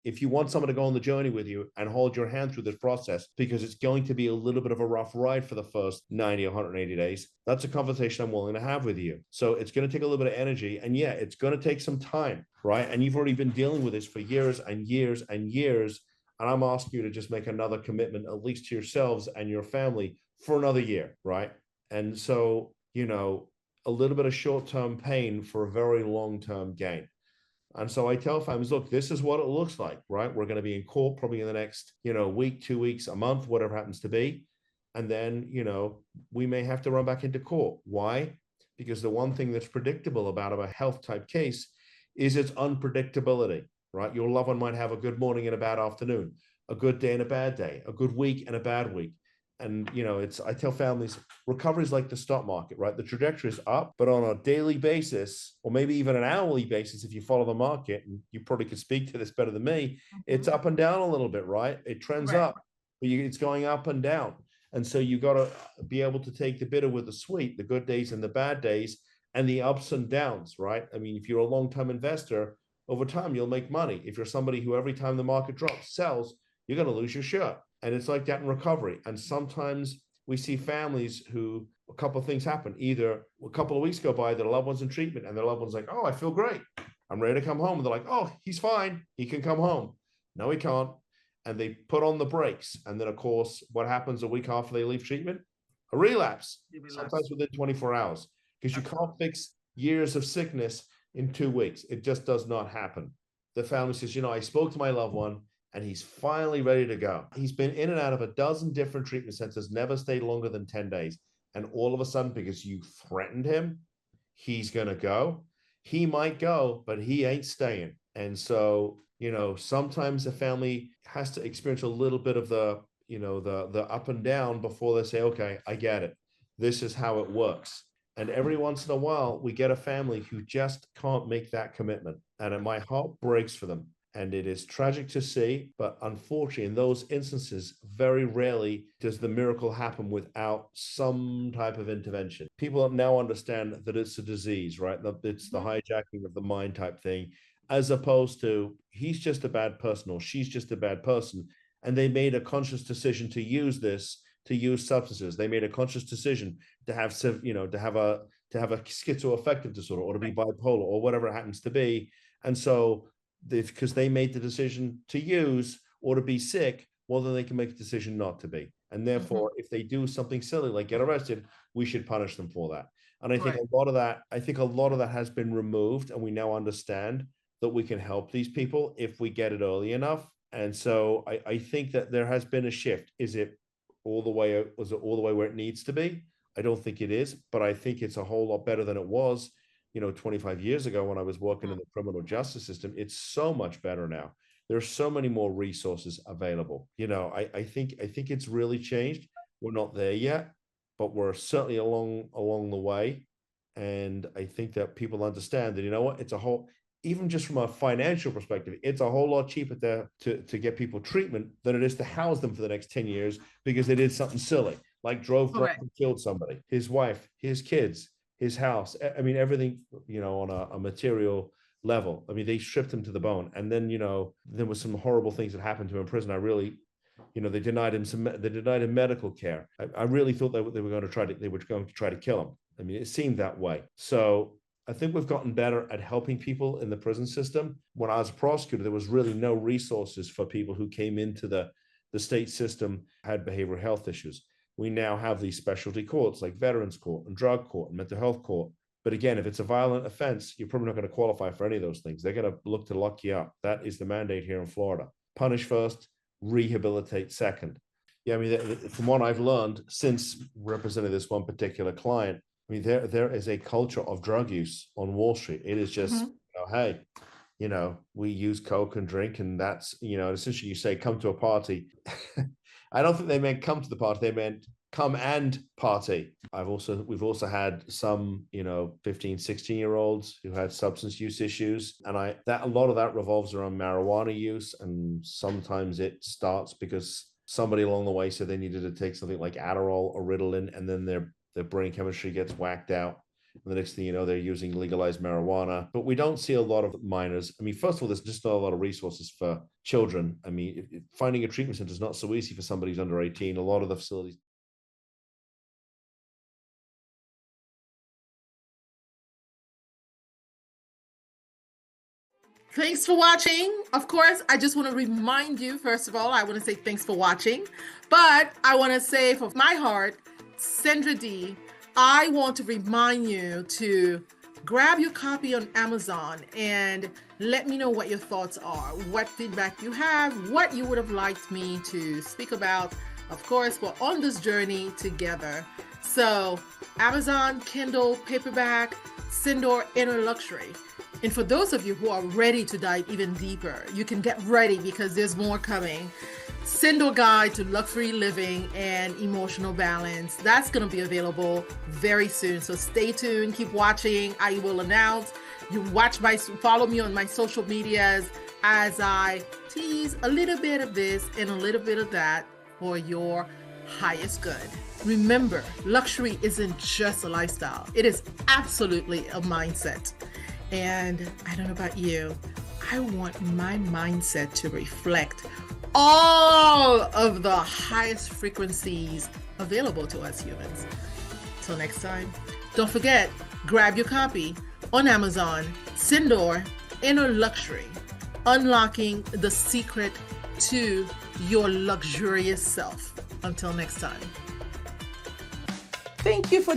if you want someone to go on the journey with you and hold your hand through this process, because it's going to be a little bit of a rough ride for the first 90, 180 days, that's a conversation I'm willing to have with you. So it's going to take a little bit of energy. And yeah, it's going to take some time, right? And you've already been dealing with this for years and years and years. And I'm asking you to just make another commitment, at least to yourselves and your family, for another year, right? And so, a little bit of short-term pain for a very long-term gain. And so I tell families, look, this is what it looks like, right? We're going to be in court probably in the next, week, 2 weeks, a month, whatever happens to be. And then, we may have to run back into court. Why? Because the one thing that's predictable about a health type case is its unpredictability, right? Your loved one might have a good morning and a bad afternoon, a good day and a bad day, a good week and a bad week. And, I tell families, recovery is like the stock market, right? The trajectory is up, but on a daily basis, or maybe even an hourly basis, if you follow the market, and you probably could speak to this better than me, it's up and down a little bit, right? It trends up, but it's going up and down. And so you got to be able to take the bitter with the sweet, the good days and the bad days, and the ups and downs, right? I mean, if you're a long-term investor, over time, you'll make money. If you're somebody who every time the market drops, sells, you're going to lose your shirt. And it's like that in recovery. And sometimes we see families who a couple of things happen. Either a couple of weeks go by, their loved one's in treatment, and their loved one's like, oh, I feel great. I'm ready to come home. And they're like, oh, he's fine. He can come home. No, he can't. And they put on the brakes. And then, of course, what happens a week after they leave treatment? A relapse, sometimes within 24 hours, because you can't fix years of sickness in 2 weeks. It just does not happen. The family says, I spoke to my loved one, and he's finally ready to go. He's been in and out of a dozen different treatment centers, never stayed longer than 10 days. And all of a sudden, because you threatened him, he's going to go. He might go, but he ain't staying. And so, sometimes the family has to experience a little bit of the up and down before they say, okay, I get it. This is how it works. And every once in a while, we get a family who just can't make that commitment. And my heart breaks for them. And it is tragic to see, but unfortunately, in those instances, very rarely does the miracle happen without some type of intervention. People now understand that it's a disease, right? It's the hijacking of the mind type thing, as opposed to he's just a bad person or she's just a bad person. And they made a conscious decision to use substances. They made a conscious decision to have, to have a schizoaffective disorder or to be bipolar or whatever it happens to be. And so, because they made the decision to use or to be sick, well, then they can make a decision not to be. And therefore, if they do something silly like get arrested, we should punish them for that. And I think a lot of that has been removed, and we now understand that we can help these people if we get it early enough. And so I think that there has been a shift. Was it all the way where it needs to be? I don't think it is, but I think it's a whole lot better than it was 25 years ago when I was working in the criminal justice system. It's so much better now. There's so many more resources available. I think it's really changed. We're not there yet, but we're certainly along the way. And I think that people understand that, it's a whole, even just from a financial perspective, it's a whole lot cheaper to get people treatment than it is to house them for the next 10 years because they did something silly, like drove drunk and killed somebody, his wife, his kids, his house. I mean, everything, on a material level. I mean, they stripped him to the bone. And then, there was some horrible things that happened to him in prison. I really, they denied him medical care. I really thought they were going to try to kill him. I mean, it seemed that way. So I think we've gotten better at helping people in the prison system. When I was a prosecutor, there was really no resources for people who came into the state system, had behavioral health issues. We now have these specialty courts like Veterans Court and Drug Court and Mental Health Court. But again, if it's a violent offense, you're probably not going to qualify for any of those things. They're going to look to lock you up. That is the mandate here in Florida. Punish first, rehabilitate second. Yeah, I mean, from what I've learned since representing this one particular client, I mean, there is a culture of drug use on Wall Street. It is just, hey, we use Coke and drink, and that's, essentially you say, come to a party. I don't think they meant come to the party. They meant come and party. We've also had some, 15, 16-year-olds who had substance use issues. And a lot of that revolves around marijuana use. And sometimes it starts because somebody along the way said they needed to take something like Adderall or Ritalin, and then their brain chemistry gets whacked out. And the next thing you know, they're using legalized marijuana. But we don't see a lot of minors. I mean, first of all, there's just not a lot of resources for children. I mean, finding a treatment center is not so easy for somebody who's under 18. A lot of the facilities. Thanks for watching. Of course, I just want to remind you, first of all, I want to say thanks for watching, but I want to say from my heart, Sendra D, I want to remind you to grab your copy on Amazon and let me know what your thoughts are, what feedback you have, what you would have liked me to speak about. Of course, we're on this journey together. So Amazon, Kindle, paperback, Sendor Inner Luxury. And for those of you who are ready to dive even deeper, you can get ready because there's more coming. Sendor Guide to Luxury Living and Emotional Balance. That's going to be available very soon. So stay tuned, keep watching. I will announce. You follow me on my social medias as I tease a little bit of this and a little bit of that for your highest good. Remember, luxury isn't just a lifestyle. It is absolutely a mindset. And I don't know about you, I want my mindset to reflect all of the highest frequencies available to us humans. Till next time, don't forget, grab your copy on Amazon, Sendor Inner Luxury, unlocking the secret to your luxurious self. Until next time. Thank you for